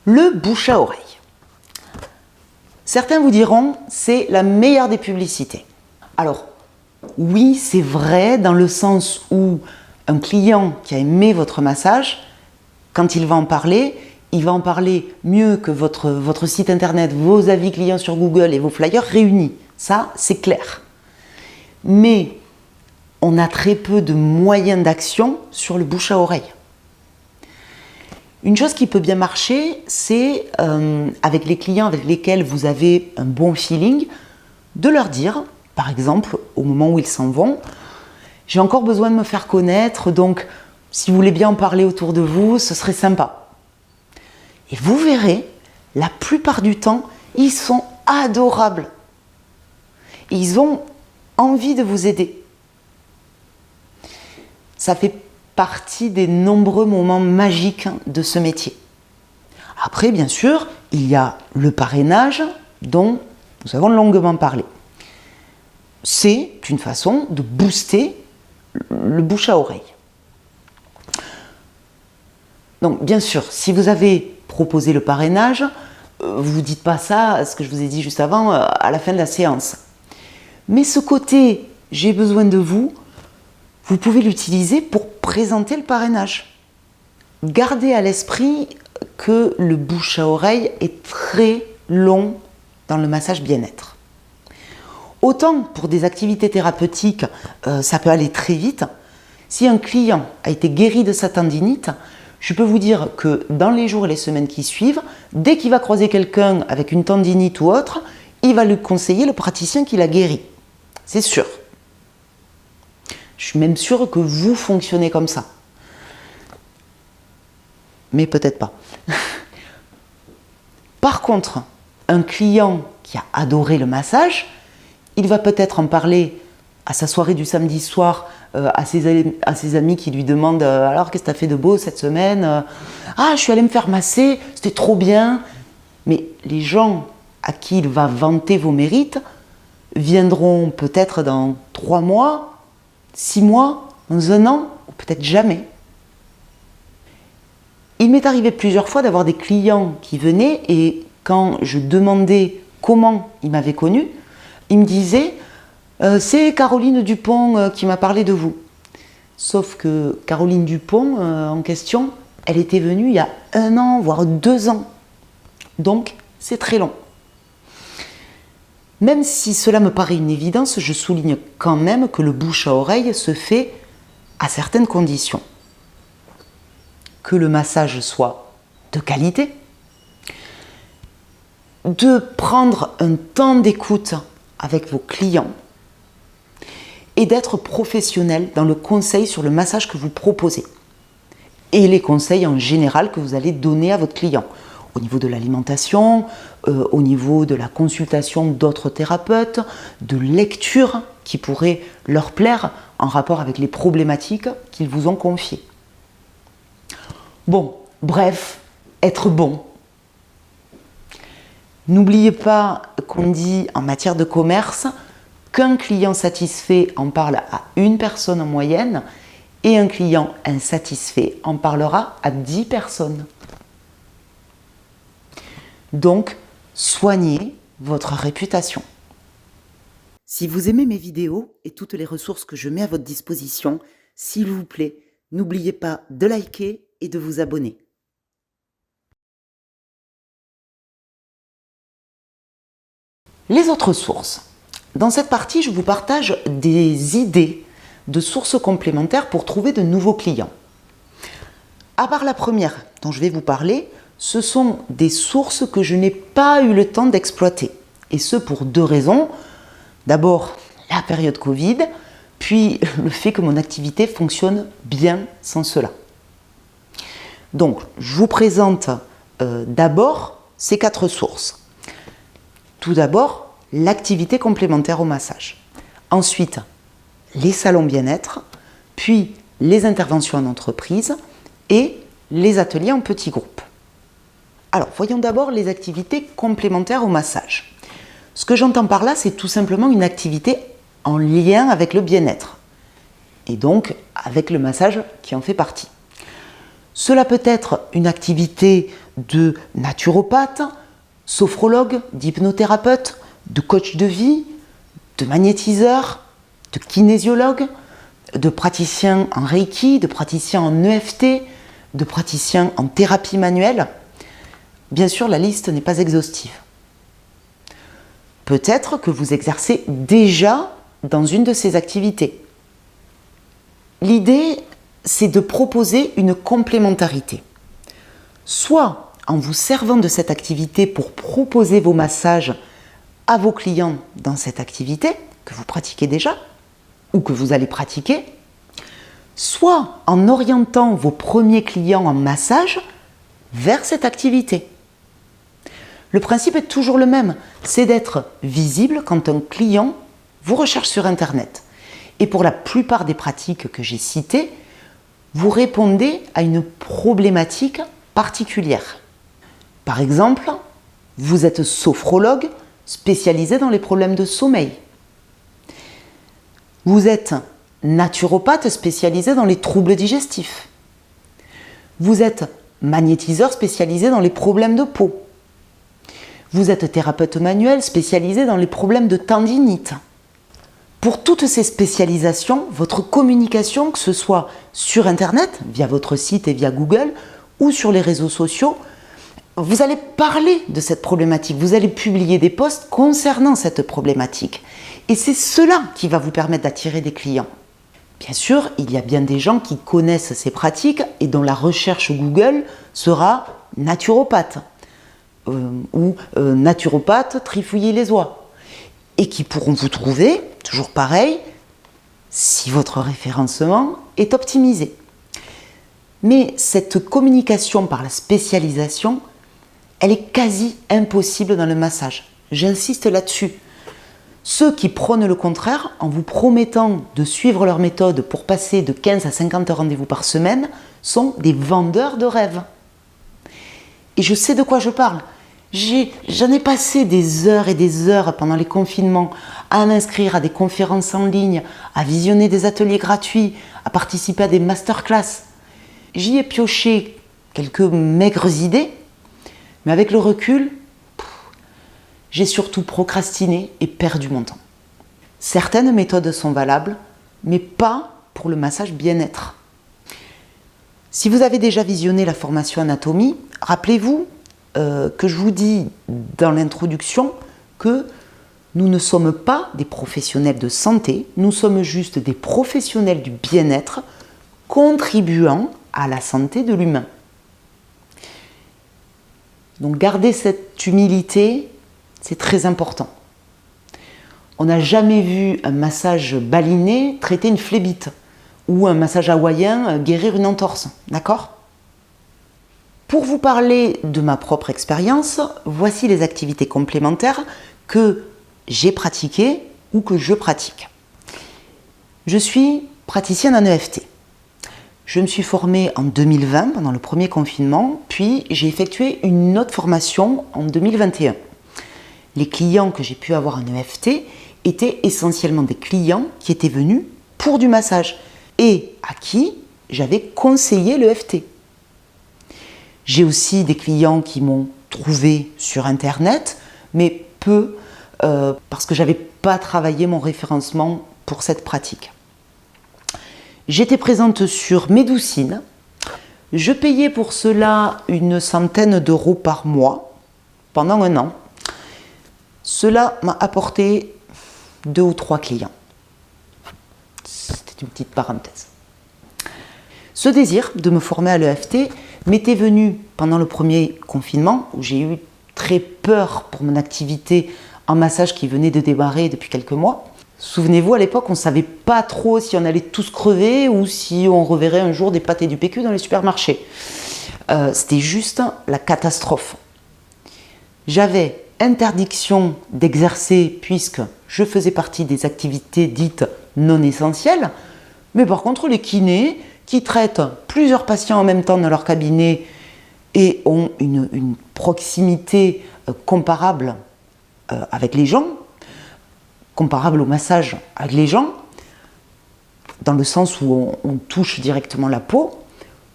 Le bouche à oreille. Certains vous diront, c'est la meilleure des publicités. Alors, oui, c'est vrai dans le sens où un client qui a aimé votre massage, quand il va en parler mieux que votre site internet, vos avis clients sur Google et vos flyers réunis. Ça, c'est clair. Mais on a très peu de moyens d'action sur le bouche à oreille. Une chose qui peut bien marcher, c'est avec les clients avec lesquels vous avez un bon feeling, de leur dire, par exemple, au moment où ils s'en vont, j'ai encore besoin de me faire connaître, donc si vous voulez bien en parler autour de vous, ce serait sympa. Et vous verrez, la plupart du temps, ils sont adorables. Ils ont envie de vous aider. Ça fait partie des nombreux moments magiques de ce métier. Après, bien sûr, il y a le parrainage dont nous avons longuement parlé. C'est une façon de booster le bouche à oreille. Donc, bien sûr, si vous avez proposé le parrainage, vous ne dites pas ça, ce que je vous ai dit juste avant, à la fin de la séance. Mais ce côté « j'ai besoin de vous », vous pouvez l'utiliser pour présenter le parrainage. Gardez à l'esprit que le bouche à oreille est très long dans le massage bien-être. Autant pour des activités thérapeutiques, ça peut aller très vite. Si un client a été guéri de sa tendinite, je peux vous dire que dans les jours et les semaines qui suivent, dès qu'il va croiser quelqu'un avec une tendinite ou autre, il va lui conseiller le praticien qui l'a guéri. C'est sûr. Je suis même sûre que vous fonctionnez comme ça. Mais peut-être pas. Par contre, un client qui a adoré le massage, il va peut-être en parler à sa soirée du samedi soir, à ses amis qui lui demandent alors qu'est-ce que tu as fait de beau cette semaine, ah, je suis allée me faire masser, c'était trop bien. Mais les gens à qui il va vanter vos mérites viendront peut-être dans 3 mois, 6 mois, dans 1 an, ou peut-être jamais. Il m'est arrivé plusieurs fois d'avoir des clients qui venaient et quand je demandais comment ils m'avaient connu, ils me disaient c'est Caroline Dupont qui m'a parlé de vous. Sauf que Caroline Dupont en question, elle était venue il y a 1 an, voire 2 ans. Donc c'est très long. Même si cela me paraît une évidence, je souligne quand même que le bouche à oreille se fait à certaines conditions. Que le massage soit de qualité, de prendre un temps d'écoute avec vos clients et d'être professionnel dans le conseil sur le massage que vous proposez et les conseils en général que vous allez donner à votre client. Au niveau de l'alimentation, au niveau de la consultation d'autres thérapeutes, de lectures qui pourraient leur plaire en rapport avec les problématiques qu'ils vous ont confiées. Bon, bref, être bon. N'oubliez pas qu'on dit en matière de commerce qu'un client satisfait en parle à 1 personne en moyenne et un client insatisfait en parlera à 10 personnes. Donc, soignez votre réputation. Si vous aimez mes vidéos et toutes les ressources que je mets à votre disposition, s'il vous plaît, n'oubliez pas de liker et de vous abonner. Les autres sources. Dans cette partie, je vous partage des idées de sources complémentaires pour trouver de nouveaux clients. À part la première dont je vais vous parler, ce sont des sources que je n'ai pas eu le temps d'exploiter. Et ce pour 2 raisons. D'abord, la période Covid, puis le fait que mon activité fonctionne bien sans cela. Donc, je vous présente d'abord ces 4 sources. Tout d'abord, l'activité complémentaire au massage. Ensuite, les salons bien-être, puis les interventions en entreprise et les ateliers en petits groupes. Alors, voyons d'abord les activités complémentaires au massage. Ce que j'entends par là, c'est tout simplement une activité en lien avec le bien-être et donc avec le massage qui en fait partie. Cela peut être une activité de naturopathes, sophrologues, d'hypnothérapeutes, de coachs de vie, de magnétiseurs, de kinésiologues, de praticiens en Reiki, de praticiens en EFT, de praticiens en thérapie manuelle. Bien sûr, la liste n'est pas exhaustive. Peut-être que vous exercez déjà dans une de ces activités. L'idée, c'est de proposer une complémentarité. Soit en vous servant de cette activité pour proposer vos massages à vos clients dans cette activité que vous pratiquez déjà ou que vous allez pratiquer, soit en orientant vos premiers clients en massage vers cette activité. Le principe est toujours le même, c'est d'être visible quand un client vous recherche sur Internet. Et pour la plupart des pratiques que j'ai citées, vous répondez à une problématique particulière. Par exemple, vous êtes sophrologue spécialisé dans les problèmes de sommeil. Vous êtes naturopathe spécialisé dans les troubles digestifs. Vous êtes magnétiseur spécialisé dans les problèmes de peau. Vous êtes thérapeute manuel spécialisé dans les problèmes de tendinite. Pour toutes ces spécialisations, votre communication, que ce soit sur Internet, via votre site et via Google, ou sur les réseaux sociaux, vous allez parler de cette problématique, vous allez publier des posts concernant cette problématique. Et c'est cela qui va vous permettre d'attirer des clients. Bien sûr, il y a bien des gens qui connaissent ces pratiques et dont la recherche Google sera naturopathe ou naturopathe trifouiller-les-oies et qui pourront vous trouver, toujours pareil, si votre référencement est optimisé. Mais cette communication par la spécialisation, elle est quasi impossible dans le massage. J'insiste là-dessus. Ceux qui prônent le contraire, en vous promettant de suivre leur méthode pour passer de 15 à 50 rendez-vous par semaine, sont des vendeurs de rêves. Et je sais de quoi je parle. J'en ai passé des heures et des heures pendant les confinements à m'inscrire à des conférences en ligne, à visionner des ateliers gratuits, à participer à des masterclass. J'y ai pioché quelques maigres idées, mais avec le recul, j'ai surtout procrastiné et perdu mon temps. Certaines méthodes sont valables, mais pas pour le massage bien-être. Si vous avez déjà visionné la formation anatomie, rappelez-vous que je vous dis dans l'introduction que nous ne sommes pas des professionnels de santé, nous sommes juste des professionnels du bien-être contribuant à la santé de l'humain. Donc gardez cette humilité, c'est très important. On n'a jamais vu un massage baliné traiter une phlébite ou un massage hawaïen guérir une entorse, d'accord ? Pour vous parler de ma propre expérience, voici les activités complémentaires que j'ai pratiquées ou que je pratique. Je suis praticienne en EFT. Je me suis formée en 2020 pendant le premier confinement, puis j'ai effectué une autre formation en 2021. Les clients que j'ai pu avoir en EFT étaient essentiellement des clients qui étaient venus pour du massage et à qui j'avais conseillé l'EFT. J'ai aussi des clients qui m'ont trouvé sur Internet, mais peu parce que je n'avais pas travaillé mon référencement pour cette pratique. J'étais présente sur Médoucine. Je payais pour cela une centaine d'euros par mois pendant un an. Cela m'a apporté 2 ou 3 clients. C'était une petite parenthèse. Ce désir de me former à l'EFT m'était venu pendant le premier confinement où j'ai eu très peur pour mon activité en massage qui venait de démarrer depuis quelques mois. Souvenez-vous, à l'époque, on ne savait pas trop si on allait tous crever ou si on reverrait un jour des pâtés du PQ dans les supermarchés. C'était juste la catastrophe. J'avais interdiction d'exercer puisque je faisais partie des activités dites non essentielles, mais par contre les kinés qui traitent plusieurs patients en même temps dans leur cabinet et ont une proximité comparable avec les gens, comparable au massage avec les gens, dans le sens où on touche directement la peau,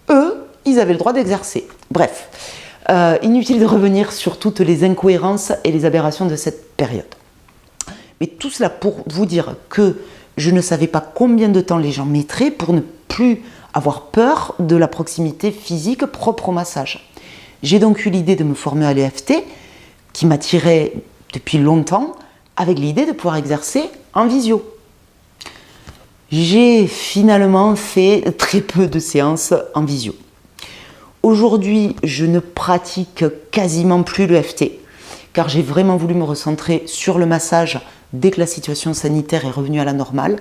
eux, ils avaient le droit d'exercer. Bref, Inutile de revenir sur toutes les incohérences et les aberrations de cette période. Mais tout cela pour vous dire que je ne savais pas combien de temps les gens mettraient pour ne plus avoir peur de la proximité physique propre au massage. J'ai donc eu l'idée de me former à l'EFT, qui m'attirait depuis longtemps, avec l'idée de pouvoir exercer en visio. J'ai finalement fait très peu de séances en visio. Aujourd'hui, je ne pratique quasiment plus l'EFT, car j'ai vraiment voulu me recentrer sur le massage dès que la situation sanitaire est revenue à la normale,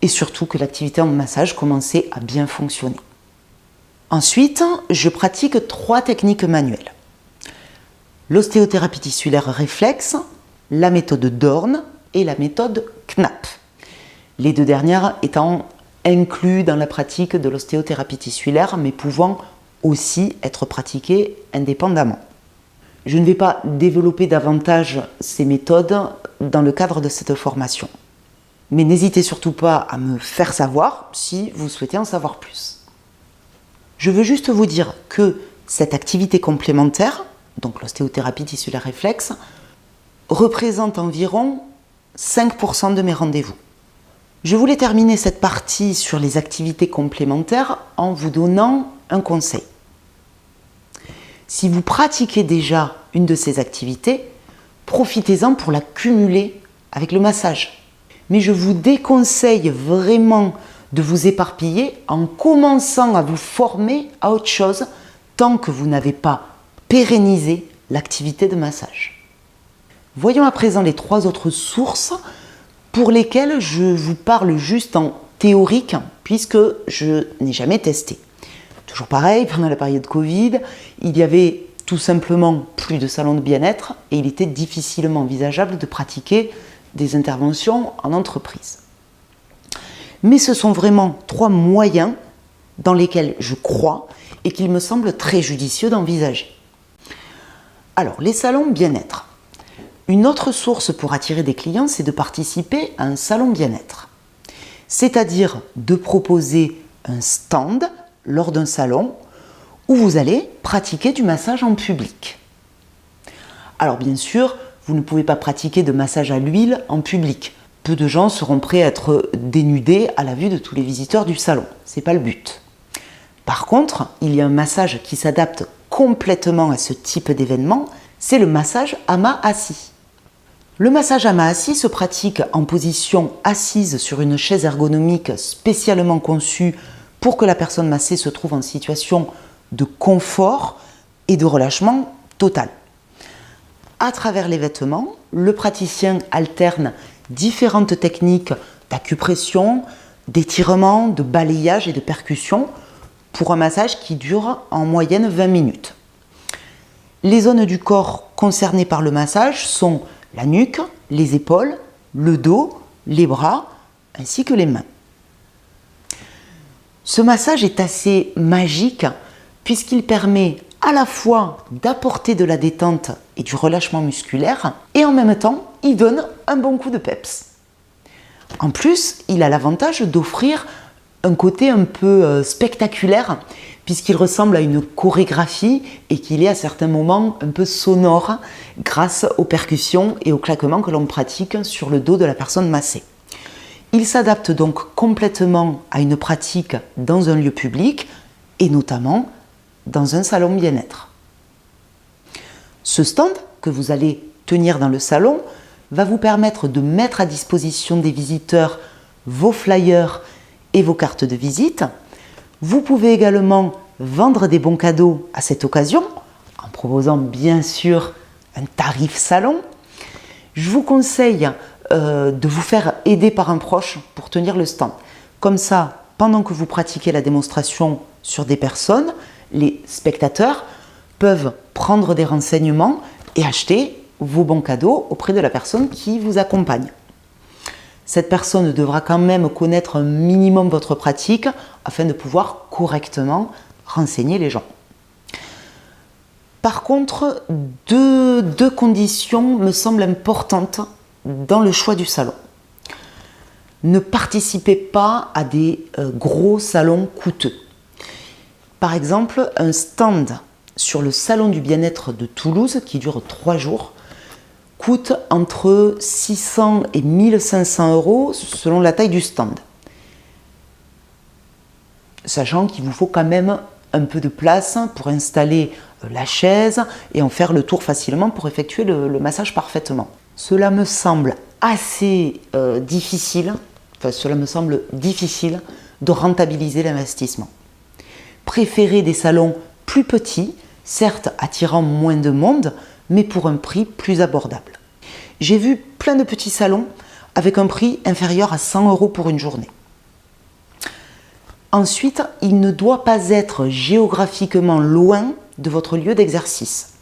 et surtout que l'activité en massage commençait à bien fonctionner. Ensuite, je pratique 3 techniques manuelles. L'ostéothérapie tissulaire réflexe, la méthode Dorn et la méthode Knapp. Les 2 dernières étant incluses dans la pratique de l'ostéothérapie tissulaire, mais pouvant aussi être pratiquées indépendamment. Je ne vais pas développer davantage ces méthodes dans le cadre de cette formation. Mais n'hésitez surtout pas à me faire savoir si vous souhaitez en savoir plus. Je veux juste vous dire que cette activité complémentaire, donc l'ostéothérapie tissulaire réflexe, représente environ 5% de mes rendez-vous. Je voulais terminer cette partie sur les activités complémentaires en vous donnant un conseil. Si vous pratiquez déjà une de ces activités, profitez-en pour la cumuler avec le massage. Mais je vous déconseille vraiment de vous éparpiller en commençant à vous former à autre chose tant que vous n'avez pas pérennisé l'activité de massage. Voyons à présent les 3 autres sources pour lesquelles je vous parle juste en théorique puisque je n'ai jamais testé. Toujours pareil, pendant la période Covid, il y avait tout simplement plus de salons de bien-être et il était difficilement envisageable de pratiquer des interventions en entreprise. Mais ce sont vraiment 3 moyens dans lesquels je crois et qu'il me semble très judicieux d'envisager. Alors, les salons bien-être. Une autre source pour attirer des clients, c'est de participer à un salon bien-être. C'est-à-dire de proposer un stand lors d'un salon où vous allez pratiquer du massage en public. Alors bien sûr, vous ne pouvez pas pratiquer de massage à l'huile en public. Peu de gens seront prêts à être dénudés à la vue de tous les visiteurs du salon. Ce n'est pas le but. Par contre, il y a un massage qui s'adapte complètement à ce type d'événement, c'est le massage à main assis. Le massage à main assis se pratique en position assise sur une chaise ergonomique spécialement conçue pour que la personne massée se trouve en situation de confort et de relâchement total. À travers les vêtements, le praticien alterne différentes techniques d'acupression, d'étirement, de balayage et de percussion pour un massage qui dure en moyenne 20 minutes. Les zones du corps concernées par le massage sont la nuque, les épaules, le dos, les bras ainsi que les mains. Ce massage est assez magique puisqu'il permet à la fois d'apporter de la détente et du relâchement musculaire et en même temps, il donne un bon coup de peps. En plus, il a l'avantage d'offrir un côté un peu spectaculaire puisqu'il ressemble à une chorégraphie et qu'il est à certains moments un peu sonore grâce aux percussions et aux claquements que l'on pratique sur le dos de la personne massée. Il s'adapte donc complètement à une pratique dans un lieu public et notamment dans un salon bien-être. Ce stand que vous allez tenir dans le salon va vous permettre de mettre à disposition des visiteurs vos flyers et vos cartes de visite. Vous pouvez également vendre des bons cadeaux à cette occasion en proposant bien sûr un tarif salon. Je vous conseille de vous faire aider par un proche pour tenir le stand. Comme ça, pendant que vous pratiquez la démonstration sur des personnes, les spectateurs peuvent prendre des renseignements et acheter vos bons cadeaux auprès de la personne qui vous accompagne. Cette personne devra quand même connaître un minimum votre pratique afin de pouvoir correctement renseigner les gens. Par contre, deux conditions me semblent importantes dans le choix du salon. Ne participez pas à des gros salons coûteux. Par exemple, un stand sur le salon du bien-être de Toulouse, qui dure 3 jours, coûte entre 600 et 1500 euros selon la taille du stand. Sachant qu'il vous faut quand même un peu de place pour installer la chaise et en faire le tour facilement pour effectuer le massage parfaitement. Cela me semble assez difficile, de rentabiliser l'investissement. Préférez des salons plus petits, certes attirant moins de monde, mais pour un prix plus abordable. J'ai vu plein de petits salons avec un prix inférieur à 100 euros pour une journée. Ensuite, il ne doit pas être géographiquement loin de votre lieu d'exercice.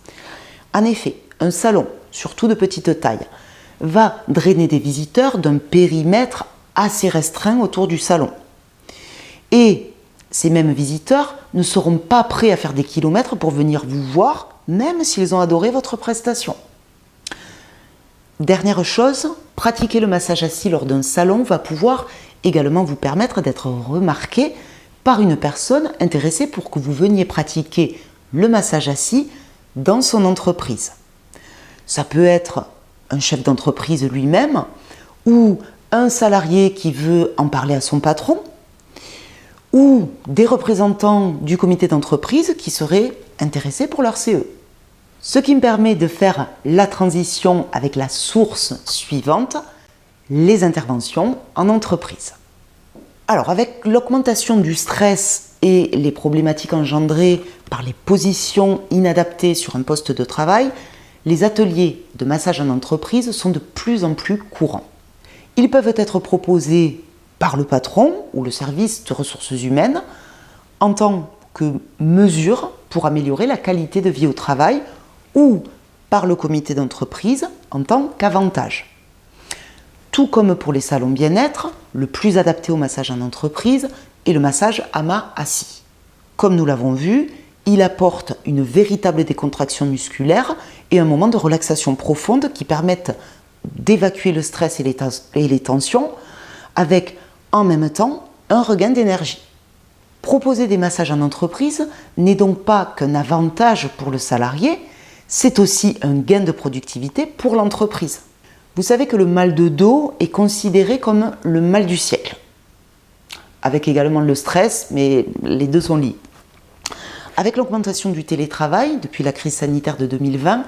En effet, un salon, surtout de petite taille, va drainer des visiteurs d'un périmètre assez restreint autour du salon. Et ces mêmes visiteurs ne seront pas prêts à faire des kilomètres pour venir vous voir, même s'ils ont adoré votre prestation. Dernière chose, pratiquer le massage assis lors d'un salon va pouvoir également vous permettre d'être remarqué par une personne intéressée pour que vous veniez pratiquer le massage assis dans son entreprise. Ça peut être un chef d'entreprise lui-même ou un salarié qui veut en parler à son patron ou des représentants du comité d'entreprise qui seraient intéressés pour leur CE. Ce qui me permet de faire la transition avec la source suivante, les interventions en entreprise. Alors, avec l'augmentation du stress et les problématiques engendrées par les positions inadaptées sur un poste de travail, les ateliers de massage en entreprise sont de plus en plus courants. Ils peuvent être proposés par le patron ou le service de ressources humaines en tant que mesure pour améliorer la qualité de vie au travail ou par le comité d'entreprise en tant qu'avantage. Tout comme pour les salons bien-être, le plus adapté au massage en entreprise est le massage AMA assis. Comme nous l'avons vu, il apporte une véritable décontraction musculaire et un moment de relaxation profonde qui permettent d'évacuer le stress et les tensions avec en même temps un regain d'énergie. Proposer des massages en entreprise n'est donc pas qu'un avantage pour le salarié, c'est aussi un gain de productivité pour l'entreprise. Vous savez que le mal de dos est considéré comme le mal du siècle, avec également le stress, mais les deux sont liés. Avec l'augmentation du télétravail depuis la crise sanitaire de 2020,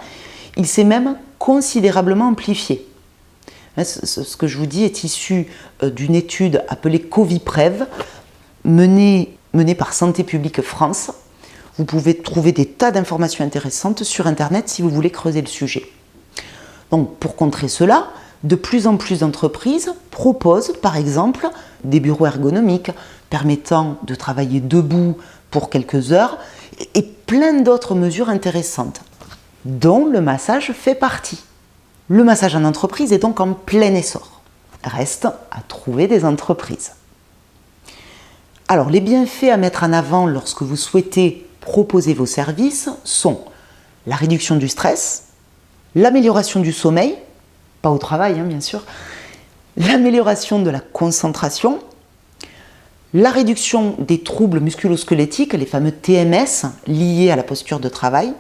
il s'est même considérablement amplifié. Ce que je vous dis est issu d'une étude appelée Coviprev, menée par Santé publique France. Vous pouvez trouver des tas d'informations intéressantes sur Internet si vous voulez creuser le sujet. Donc, pour contrer cela, de plus en plus d'entreprises proposent par exemple des bureaux ergonomiques permettant de travailler debout pour quelques heures et plein d'autres mesures intéressantes, dont le massage fait partie. Le massage en entreprise est donc en plein essor. Reste à trouver des entreprises. Alors, les bienfaits à mettre en avant lorsque vous souhaitez proposer vos services sont la réduction du stress, l'amélioration du sommeil, pas au travail bien sûr, l'amélioration de la concentration, la réduction des troubles musculo-squelettiques, les fameux TMS liés à la posture de travail,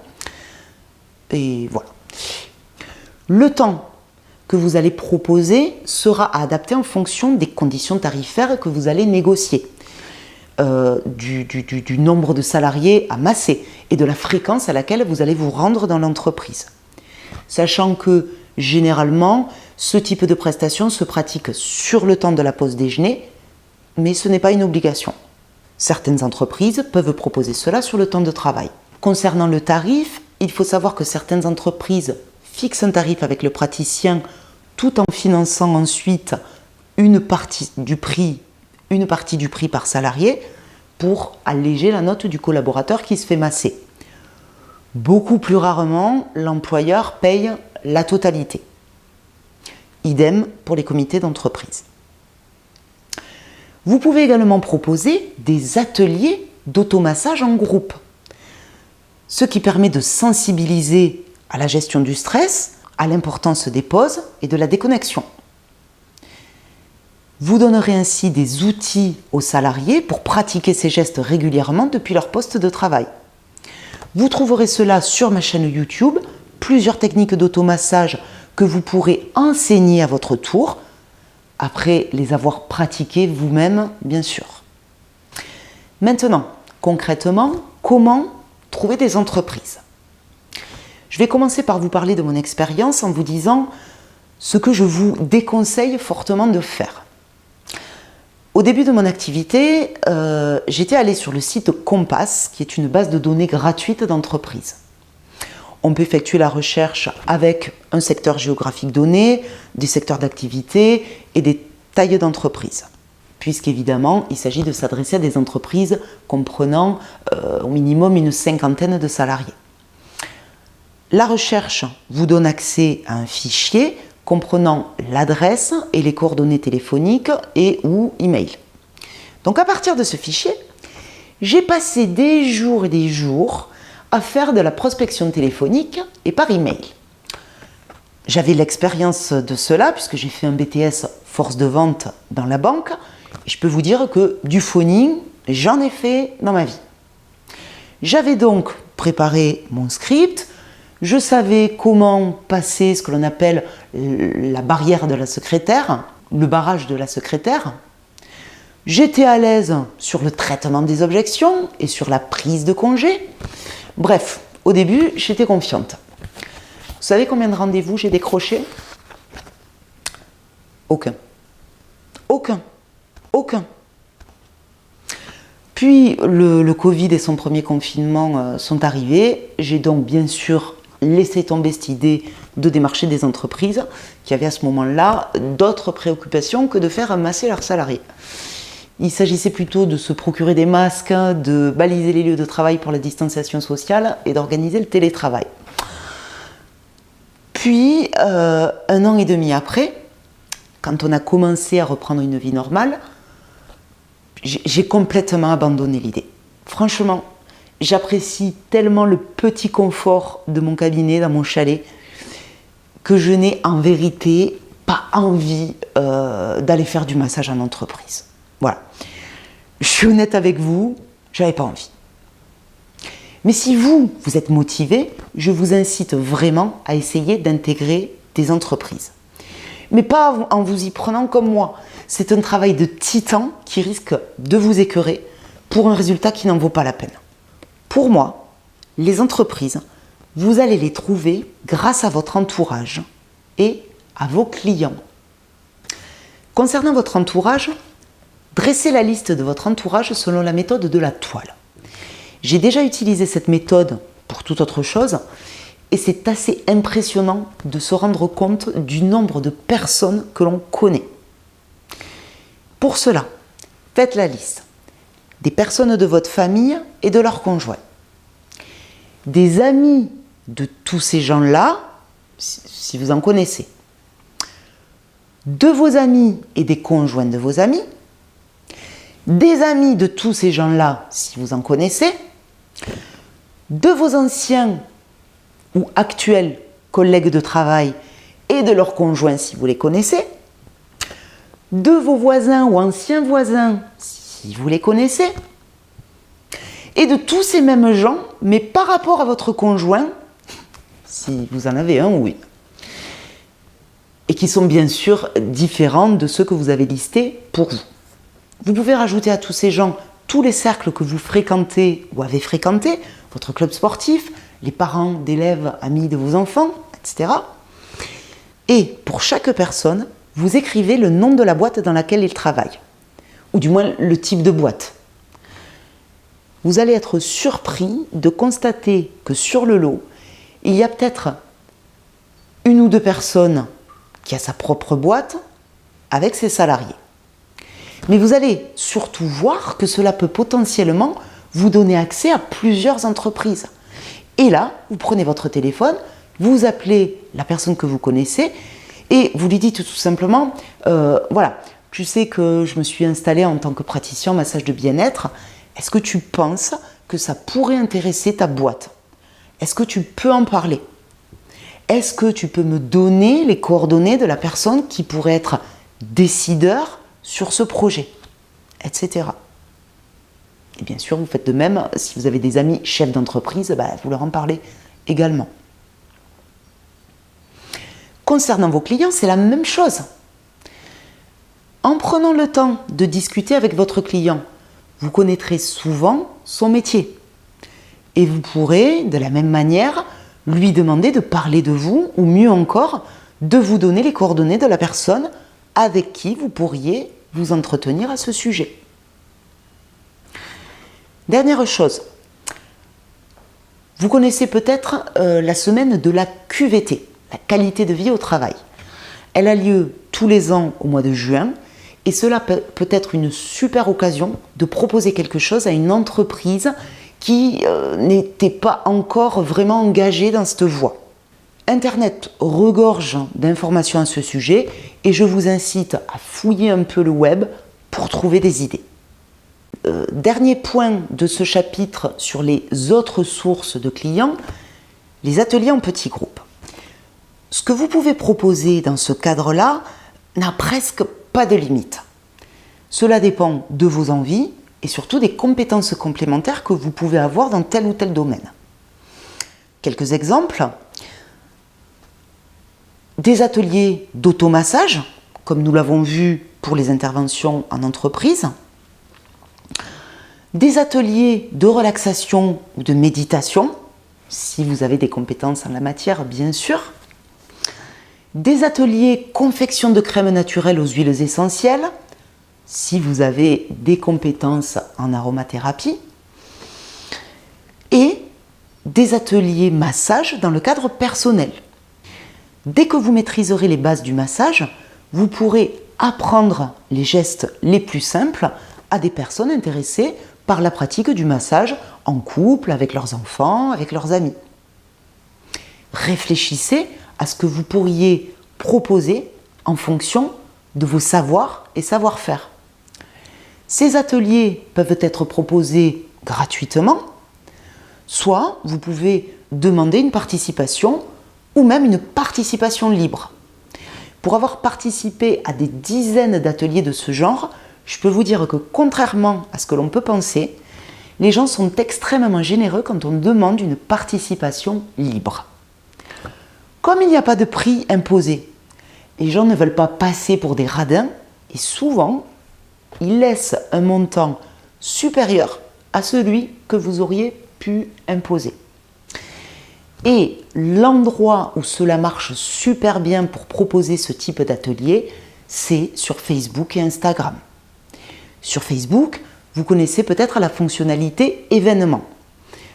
et voilà. Le temps que vous allez proposer sera adapté en fonction des conditions tarifaires que vous allez négocier. Du nombre de salariés à masser et de la fréquence à laquelle vous allez vous rendre dans l'entreprise. Sachant que généralement, ce type de prestation se pratique sur le temps de la pause déjeuner, mais ce n'est pas une obligation. Certaines entreprises peuvent proposer cela sur le temps de travail. Concernant le tarif, il faut savoir que certaines entreprises fixent un tarif avec le praticien tout en finançant ensuite une partie du prix par salarié pour alléger la note du collaborateur qui se fait masser. Beaucoup plus rarement, l'employeur paye la totalité. Idem pour les comités d'entreprise. Vous pouvez également proposer des ateliers d'automassage en groupe, ce qui permet de sensibiliser à la gestion du stress, à l'importance des pauses et de la déconnexion. Vous donnerez ainsi des outils aux salariés pour pratiquer ces gestes régulièrement depuis leur poste de travail. Vous trouverez cela sur ma chaîne YouTube, plusieurs techniques d'automassage que vous pourrez enseigner à votre tour, après les avoir pratiquées vous-même, bien sûr. Maintenant, concrètement, comment trouver des entreprises? Je vais commencer par vous parler de mon expérience en vous disant ce que je vous déconseille fortement de faire. Au début de mon activité, j'étais allée sur le site Compass, qui est une base de données gratuite d'entreprises. On peut effectuer la recherche avec un secteur géographique donné, des secteurs d'activité et des tailles d'entreprises. Puisqu'évidemment, il s'agit de s'adresser à des entreprises comprenant au minimum une cinquantaine de salariés. La recherche vous donne accès à un fichier comprenant l'adresse et les coordonnées téléphoniques et ou email. Donc à partir de ce fichier, j'ai passé des jours et des jours à faire de la prospection téléphonique et par email. J'avais l'expérience de cela puisque j'ai fait un BTS force de vente dans la banque et je peux vous dire que du phoning, j'en ai fait dans ma vie. J'avais donc préparé mon script. Je savais comment passer ce que l'on appelle la barrière de la secrétaire, le barrage de la secrétaire. J'étais à l'aise sur le traitement des objections et sur la prise de congé. Bref, au début, j'étais confiante. Vous savez combien de rendez-vous j'ai décroché? Aucun. Aucun. Puis le Covid et son premier confinement sont arrivés. J'ai donc bien sûr laisser tomber cette idée de démarcher des entreprises qui avaient à ce moment-là d'autres préoccupations que de faire masser leurs salariés. Il s'agissait plutôt de se procurer des masques, de baliser les lieux de travail pour la distanciation sociale et d'organiser le télétravail. Puis, 1 an et demi après, quand on a commencé à reprendre une vie normale, j'ai complètement abandonné l'idée. Franchement, j'apprécie tellement le petit confort de mon cabinet, dans mon chalet, que je n'ai en vérité pas envie d'aller faire du massage en entreprise. Voilà. Je suis honnête avec vous, j'avais pas envie. Mais si vous êtes motivé, je vous incite vraiment à essayer d'intégrer des entreprises. Mais pas en vous y prenant comme moi. C'est un travail de titan qui risque de vous écœurer pour un résultat qui n'en vaut pas la peine. Pour moi, les entreprises, vous allez les trouver grâce à votre entourage et à vos clients. Concernant votre entourage, dressez la liste de votre entourage selon la méthode de la toile. J'ai déjà utilisé cette méthode pour toute autre chose et c'est assez impressionnant de se rendre compte du nombre de personnes que l'on connaît. Pour cela, faites la liste des personnes de votre famille et de leurs conjoints. Des amis de tous ces gens-là, si vous en connaissez. De vos amis et des conjoints de vos amis. Des amis de tous ces gens-là, si vous en connaissez. De vos anciens ou actuels collègues de travail et de leurs conjoints, si vous les connaissez. De vos voisins ou anciens voisins, si vous les connaissez, et de tous ces mêmes gens, mais par rapport à votre conjoint, si vous en avez un ou une, et qui sont bien sûr différents de ceux que vous avez listés pour vous. Vous pouvez rajouter à tous ces gens tous les cercles que vous fréquentez ou avez fréquentés, votre club sportif, les parents d'élèves, amis de vos enfants, etc. Et pour chaque personne, vous écrivez le nom de la boîte dans laquelle il travaille, ou du moins le type de boîte. Vous allez être surpris de constater que sur le lot, il y a peut-être 1 ou 2 personnes qui a sa propre boîte avec ses salariés. Mais vous allez surtout voir que cela peut potentiellement vous donner accès à plusieurs entreprises. Et là, vous prenez votre téléphone, vous appelez la personne que vous connaissez et vous lui dites tout simplement voilà, tu sais que je me suis installée en tant que praticien en massage de bien-être. Est-ce que tu penses que ça pourrait intéresser ta boîte? Est-ce que tu peux en parler? Est-ce que tu peux me donner les coordonnées de la personne qui pourrait être décideur sur ce projet, etc. Et bien sûr, vous faites de même si vous avez des amis chefs d'entreprise, vous leur en parlez également. Concernant vos clients, c'est la même chose. En prenant le temps de discuter avec votre client, vous connaîtrez souvent son métier. Et vous pourrez, de la même manière, lui demander de parler de vous, ou mieux encore, de vous donner les coordonnées de la personne avec qui vous pourriez vous entretenir à ce sujet. Dernière chose, vous connaissez peut-être la semaine de la QVT, la qualité de vie au travail. Elle a lieu tous les ans au mois de juin et cela peut être une super occasion de proposer quelque chose à une entreprise qui n'était pas encore vraiment engagée dans cette voie. Internet regorge d'informations à ce sujet et je vous incite à fouiller un peu le web pour trouver des idées. Dernier point de ce chapitre sur les autres sources de clients, les ateliers en petits groupes. Ce que vous pouvez proposer dans ce cadre-là n'a presque pas de limite. Cela dépend de vos envies et surtout des compétences complémentaires que vous pouvez avoir dans tel ou tel domaine. Quelques exemples. Des ateliers d'automassage, comme nous l'avons vu pour les interventions en entreprise. Des ateliers de relaxation ou de méditation, si vous avez des compétences en la matière, bien sûr. Des ateliers confection de crèmes naturelles aux huiles essentielles, si vous avez des compétences en aromathérapie. Et des ateliers massage dans le cadre personnel. Dès que vous maîtriserez les bases du massage, vous pourrez apprendre les gestes les plus simples à des personnes intéressées par la pratique du massage en couple, avec leurs enfants, avec leurs amis. Réfléchissez à ce que vous pourriez proposer en fonction de vos savoirs et savoir-faire. Ces ateliers peuvent être proposés gratuitement, soit vous pouvez demander une participation ou même une participation libre. Pour avoir participé à des dizaines d'ateliers de ce genre, je peux vous dire que contrairement à ce que l'on peut penser, les gens sont extrêmement généreux quand on demande une participation libre. Comme il n'y a pas de prix imposé, les gens ne veulent pas passer pour des radins et souvent, ils laissent un montant supérieur à celui que vous auriez pu imposer. Et l'endroit où cela marche super bien pour proposer ce type d'atelier, c'est sur Facebook et Instagram. Sur Facebook, vous connaissez peut-être la fonctionnalité événement.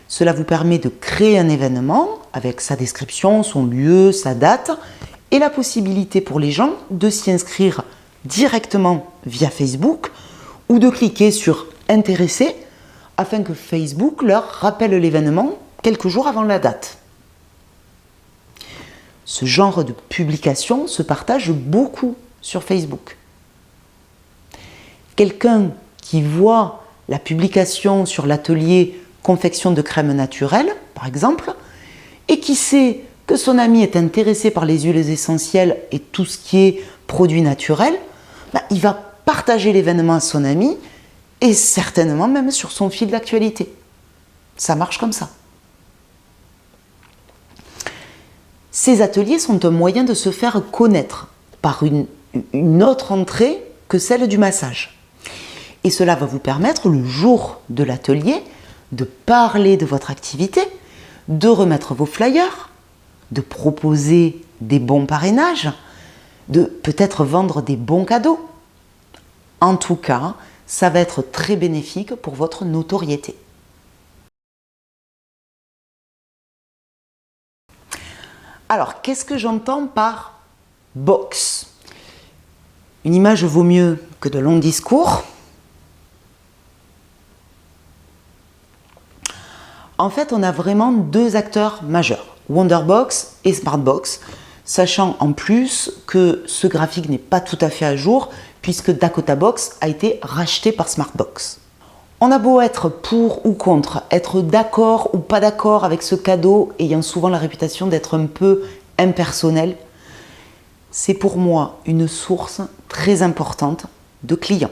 Cela vous permet de créer un événement avec sa description, son lieu, sa date et la possibilité pour les gens de s'y inscrire directement via Facebook ou de cliquer sur Intéresser afin que Facebook leur rappelle l'événement quelques jours avant la date. Ce genre de publication se partage beaucoup sur Facebook. Quelqu'un qui voit la publication sur l'atelier confection de crèmes naturelles, par exemple, et qui sait que son ami est intéressé par les huiles essentielles et tout ce qui est produits naturels, il va partager l'événement à son ami et certainement même sur son fil d'actualité. Ça marche comme ça. Ces ateliers sont un moyen de se faire connaître par une autre entrée que celle du massage. Et cela va vous permettre, le jour de l'atelier, de parler de votre activité, de remettre vos flyers, de proposer des bons parrainages, de peut-être vendre des bons cadeaux. En tout cas, ça va être très bénéfique pour votre notoriété. Alors, qu'est-ce que j'entends par box? Une image vaut mieux que de longs discours. En fait, on a vraiment deux acteurs majeurs, Wonderbox et Smartbox, sachant en plus que ce graphique n'est pas tout à fait à jour puisque Dakota Box a été racheté par Smartbox. On a beau être pour ou contre, être d'accord ou pas d'accord avec ce cadeau ayant souvent la réputation d'être un peu impersonnel, c'est pour moi une source très importante de clients.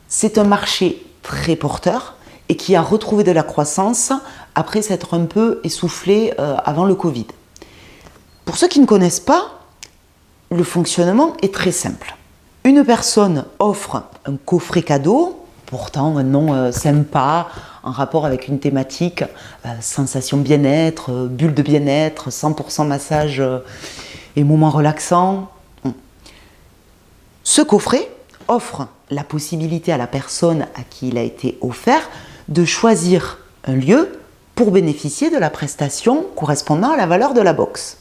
C'est un marché très porteur et qui a retrouvé de la croissance après s'être un peu essoufflé avant le Covid. Pour ceux qui ne connaissent pas, le fonctionnement est très simple. Une personne offre un coffret cadeau, portant un nom sympa, en rapport avec une thématique, sensation bien-être, bulle de bien-être, 100% massage et moments relaxants. Ce coffret offre la possibilité à la personne à qui il a été offert de choisir un lieu pour bénéficier de la prestation correspondant à la valeur de la box.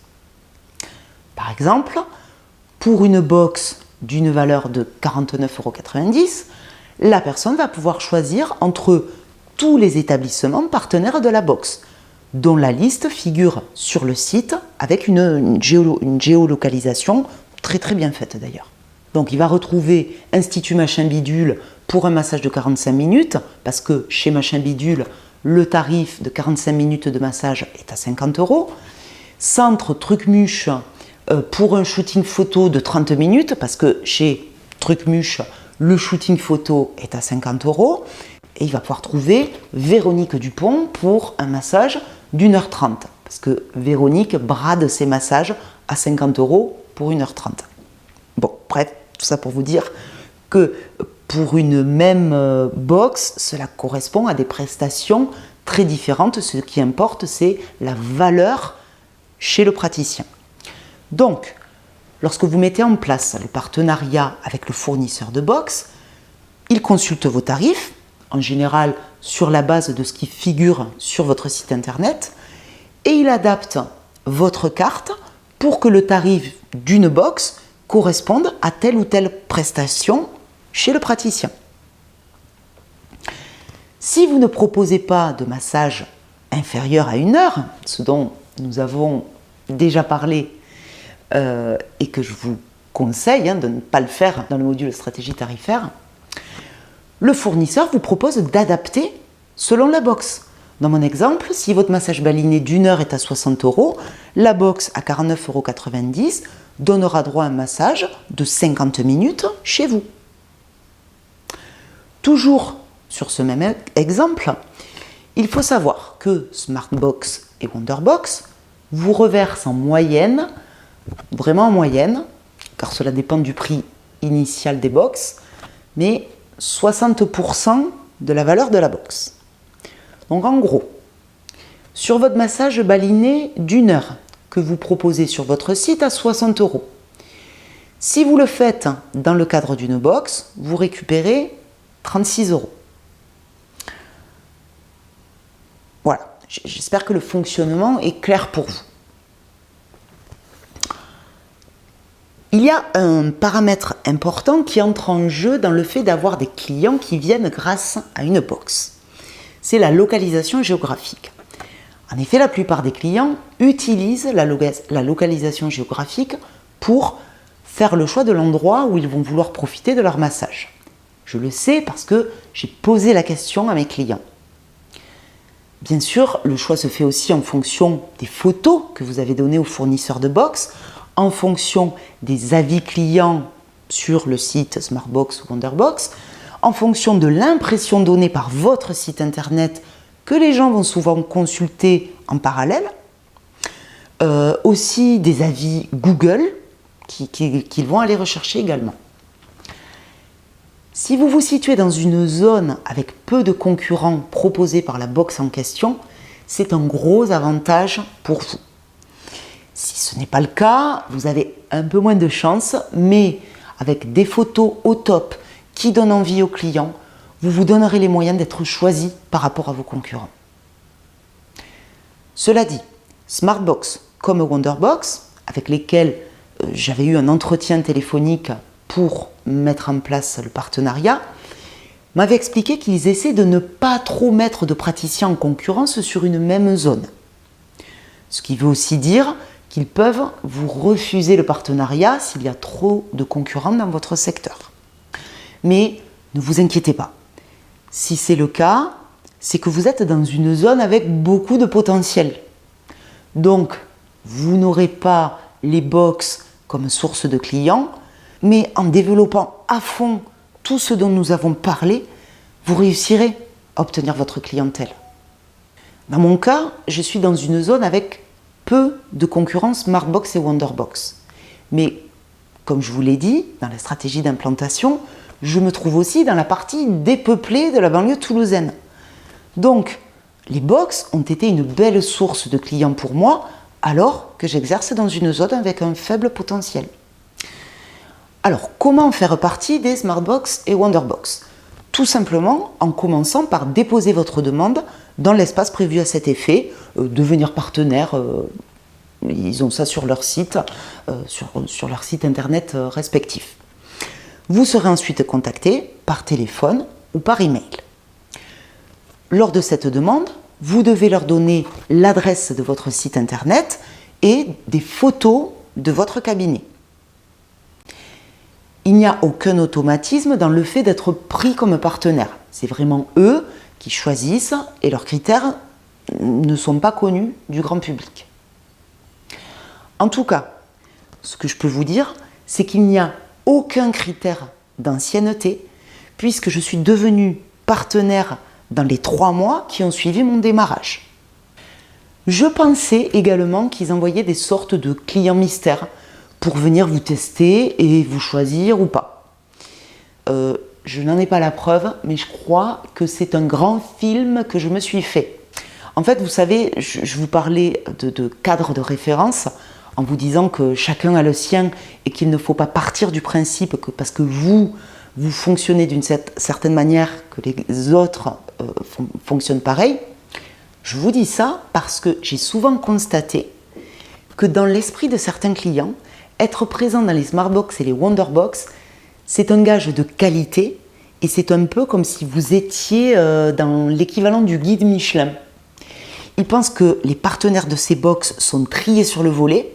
Par exemple, pour une box d'une valeur de 49,90 €, la personne va pouvoir choisir entre tous les établissements partenaires de la box, dont la liste figure sur le site avec une géolocalisation très très bien faite d'ailleurs. Donc il va retrouver Institut Machin Bidule pour un massage de 45 minutes, parce que chez Machin Bidule, le tarif de 45 minutes de massage est à 50 €. Centre Trucmuche pour un shooting photo de 30 minutes, parce que chez Trucmuche, le shooting photo est à 50 €. Et il va pouvoir trouver Véronique Dupont pour un massage d'1h30, parce que Véronique brade ses massages à 50 € pour 1h30. Bon, bref, tout ça pour vous dire que pour une même box, cela correspond à des prestations très différentes. Ce qui importe, c'est la valeur chez le praticien. Donc, lorsque vous mettez en place le partenariat avec le fournisseur de box, il consulte vos tarifs, en général sur la base de ce qui figure sur votre site internet, et il adapte votre carte pour que le tarif d'une box corresponde à telle ou telle prestation chez le praticien. Si vous ne proposez pas de massage inférieur à 1 heure, ce dont nous avons déjà parlé et que je vous conseille de ne pas le faire dans le module stratégie tarifaire, le fournisseur vous propose d'adapter selon la box. Dans mon exemple, si votre massage baliné d'1 heure est à 60 €, la box à 49,90 € donnera droit à un massage de 50 minutes chez vous. Toujours sur ce même exemple, il faut savoir que Smartbox et Wonderbox vous reversent en moyenne, vraiment en moyenne, car cela dépend du prix initial des box, mais 60% de la valeur de la box. Donc en gros, sur votre massage baliné d'1 heure que vous proposez sur votre site à 60 €, si vous le faites dans le cadre d'une box, vous récupérez 36 €. Voilà, j'espère que le fonctionnement est clair pour vous. Il y a un paramètre important qui entre en jeu dans le fait d'avoir des clients qui viennent grâce à une box. C'est la localisation géographique. En effet, la plupart des clients utilisent la localisation géographique pour faire le choix de l'endroit où ils vont vouloir profiter de leur massage. Je le sais parce que j'ai posé la question à mes clients. Bien sûr, le choix se fait aussi en fonction des photos que vous avez données aux fournisseurs de box, en fonction des avis clients sur le site Smartbox ou Wonderbox, en fonction de l'impression donnée par votre site internet que les gens vont souvent consulter en parallèle, aussi des avis Google qu'ils vont aller rechercher également. Si vous vous situez dans une zone avec peu de concurrents proposés par la box en question, c'est un gros avantage pour vous. Si ce n'est pas le cas, vous avez un peu moins de chance, mais avec des photos au top qui donnent envie aux clients, vous vous donnerez les moyens d'être choisi par rapport à vos concurrents. Cela dit, Smartbox comme Wonderbox, avec lesquels j'avais eu un entretien téléphonique pour mettre en place le partenariat, m'avaient expliqué qu'ils essaient de ne pas trop mettre de praticiens en concurrence sur une même zone. Ce qui veut aussi dire qu'ils peuvent vous refuser le partenariat s'il y a trop de concurrents dans votre secteur. Mais ne vous inquiétez pas. Si c'est le cas, c'est que vous êtes dans une zone avec beaucoup de potentiel. Donc, vous n'aurez pas les box comme source de clients, mais en développant à fond tout ce dont nous avons parlé, vous réussirez à obtenir votre clientèle. Dans mon cas, je suis dans une zone avec peu de concurrence Smartbox et Wonderbox. Mais comme je vous l'ai dit, dans la stratégie d'implantation, je me trouve aussi dans la partie dépeuplée de la banlieue toulousaine. Donc, les box ont été une belle source de clients pour moi, alors que j'exerce dans une zone avec un faible potentiel. Alors, comment faire partie des Smartbox et Wonderbox? Tout simplement en commençant par déposer votre demande dans l'espace prévu à cet effet, devenir partenaire. Ils ont ça sur leur site, sur leur site internet respectif. Vous serez ensuite contacté par téléphone ou par email. Lors de cette demande, vous devez leur donner l'adresse de votre site internet et des photos de votre cabinet. Il n'y a aucun automatisme dans le fait d'être pris comme partenaire. C'est vraiment eux qui choisissent et leurs critères ne sont pas connus du grand public. En tout cas, ce que je peux vous dire, c'est qu'il n'y a aucun critère d'ancienneté puisque je suis devenue partenaire dans les 3 mois qui ont suivi mon démarrage. Je pensais également qu'ils envoyaient des sortes de clients mystères pour venir vous tester et vous choisir ou pas. Je n'en ai pas la preuve, mais je crois que c'est un grand film que je me suis fait. En fait, vous savez, je vous parlais de cadre de référence en vous disant que chacun a le sien et qu'il ne faut pas partir du principe que parce que vous fonctionnez d'une certaine manière que les autres fonctionnent pareil. Je vous dis ça parce que j'ai souvent constaté que dans l'esprit de certains clients, être présent dans les Smartbox et les Wonderbox, c'est un gage de qualité et c'est un peu comme si vous étiez dans l'équivalent du guide Michelin. Ils pensent que les partenaires de ces box sont triés sur le volet,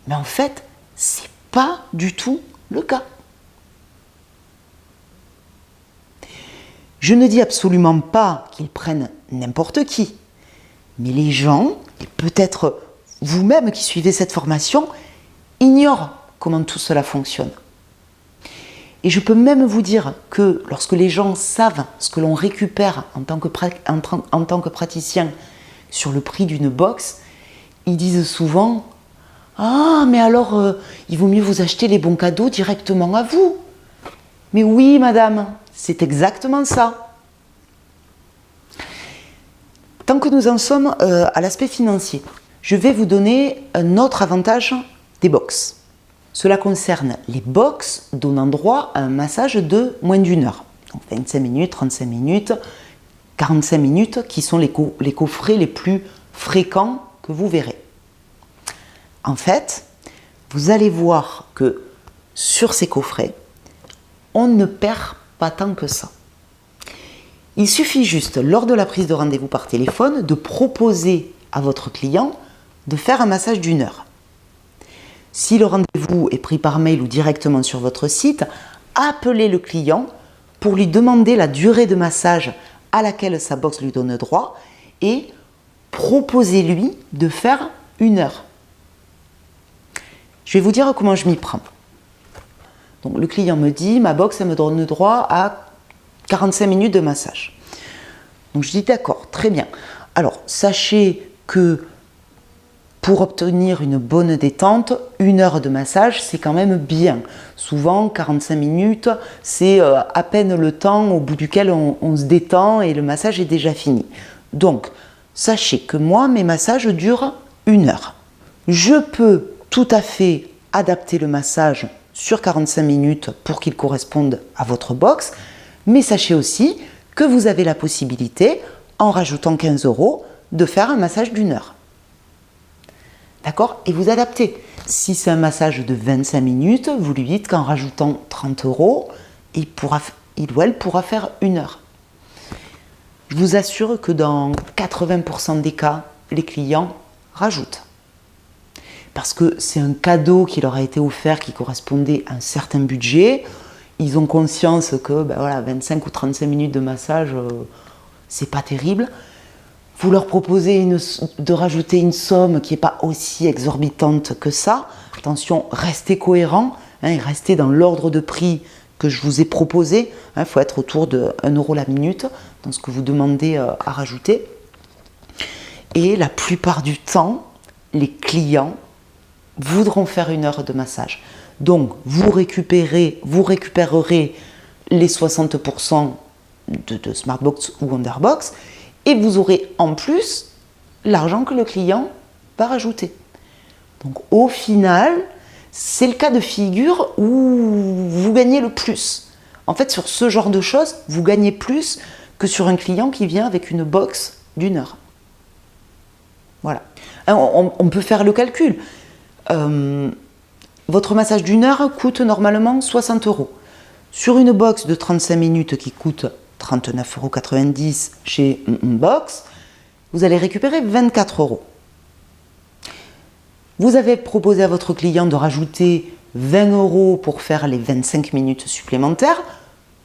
mais en fait, c'est pas du tout le cas. Je ne dis absolument pas qu'ils prennent n'importe qui, mais les gens, et peut-être vous-même qui suivez cette formation, ignorent comment tout cela fonctionne. Et je peux même vous dire que lorsque les gens savent ce que l'on récupère en tant que praticien sur le prix d'une box, ils disent souvent « Ah, mais alors, il vaut mieux vous acheter les bons cadeaux directement à vous. » Mais oui, madame, c'est exactement ça. Tant que nous en sommes à l'aspect financier, je vais vous donner un autre avantage des box. Cela concerne les box donnant droit à un massage de moins d'1 heure. Donc 25 minutes, 35 minutes, 45 minutes qui sont les coffrets les plus fréquents que vous verrez. En fait, vous allez voir que sur ces coffrets, on ne perd pas tant que ça. Il suffit juste, lors de la prise de rendez-vous par téléphone, de proposer à votre client de faire un massage d'1 heure. Si le rendez-vous est pris par mail ou directement sur votre site, appelez le client pour lui demander la durée de massage à laquelle sa box lui donne droit et proposez-lui de faire 1 heure. Je vais vous dire comment je m'y prends. Donc, le client me dit, ma box elle me donne droit à 45 minutes de massage. Donc je dis d'accord, très bien. Alors, sachez que pour obtenir une bonne détente, 1 heure de massage, c'est quand même bien. Souvent, 45 minutes, c'est à peine le temps au bout duquel on se détend et le massage est déjà fini. Donc, sachez que moi, mes massages durent 1 heure. Je peux tout à fait adapter le massage sur 45 minutes pour qu'il corresponde à votre box, mais sachez aussi que vous avez la possibilité, en rajoutant 15 €, de faire un massage d'1 heure. D'accord? Et vous adaptez. Si c'est un massage de 25 minutes, vous lui dites qu'en rajoutant 30 €, il ou elle pourra faire 1 heure. Je vous assure que dans 80% des cas, les clients rajoutent. Parce que c'est un cadeau qui leur a été offert qui correspondait à un certain budget. Ils ont conscience que 25 ou 35 minutes de massage, c'est pas terrible. Vous leur proposez de rajouter une somme qui n'est pas aussi exorbitante que ça. Attention, restez cohérent, et restez dans l'ordre de prix que je vous ai proposé. Il faut être autour de 1 € la minute dans ce que vous demandez à rajouter. Et la plupart du temps, les clients voudront faire 1 heure de massage. Donc, vous récupérerez les 60% de Smartbox ou Wonderbox et vous aurez en plus l'argent que le client va rajouter. Donc, au final, c'est le cas de figure où vous gagnez le plus. En fait, sur ce genre de choses, vous gagnez plus que sur un client qui vient avec une box d'1 heure. Voilà. On peut faire le calcul. Votre massage d'1 heure coûte normalement 60 €. Sur une box de 35 minutes qui coûte 39,90 € chez Box, vous allez récupérer 24 €. Vous avez proposé à votre client de rajouter 20 € pour faire les 25 minutes supplémentaires.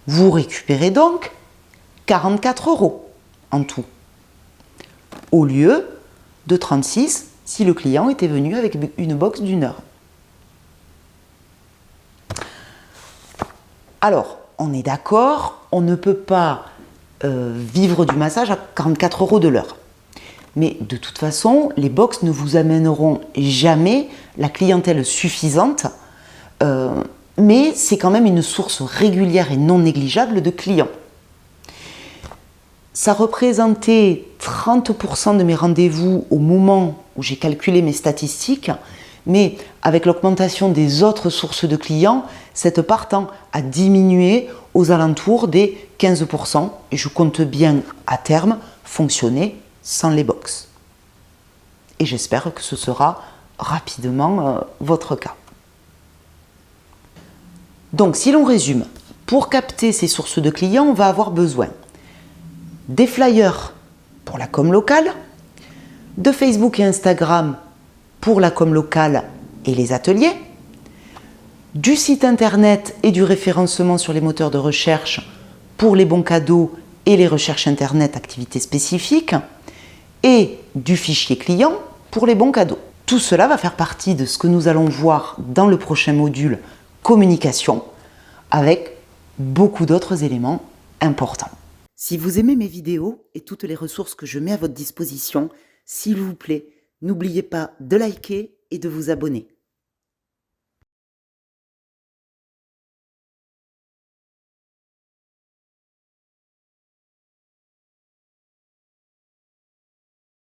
Vous récupérez donc 44 € en tout, au lieu de 36 si le client était venu avec une box d'1 heure. Alors, on est d'accord, on ne peut pas vivre du massage à 44 € de l'heure. Mais de toute façon, les box ne vous amèneront jamais la clientèle suffisante, mais c'est quand même une source régulière et non négligeable de clients. Ça représentait 30% de mes rendez-vous au moment où j'ai calculé mes statistiques, mais avec l'augmentation des autres sources de clients, cette part tend à diminuer aux alentours des 15% et je compte bien à terme fonctionner sans les box. Et j'espère que ce sera rapidement votre cas. Donc si l'on résume, pour capter ces sources de clients, on va avoir besoin des flyers pour la com locale, de Facebook et Instagram pour la com locale et les ateliers, du site internet et du référencement sur les moteurs de recherche pour les bons cadeaux et les recherches internet activités spécifiques, et du fichier client pour les bons cadeaux. Tout cela va faire partie de ce que nous allons voir dans le prochain module communication, avec beaucoup d'autres éléments importants. Si vous aimez mes vidéos et toutes les ressources que je mets à votre disposition, s'il vous plaît, n'oubliez pas de liker et de vous abonner.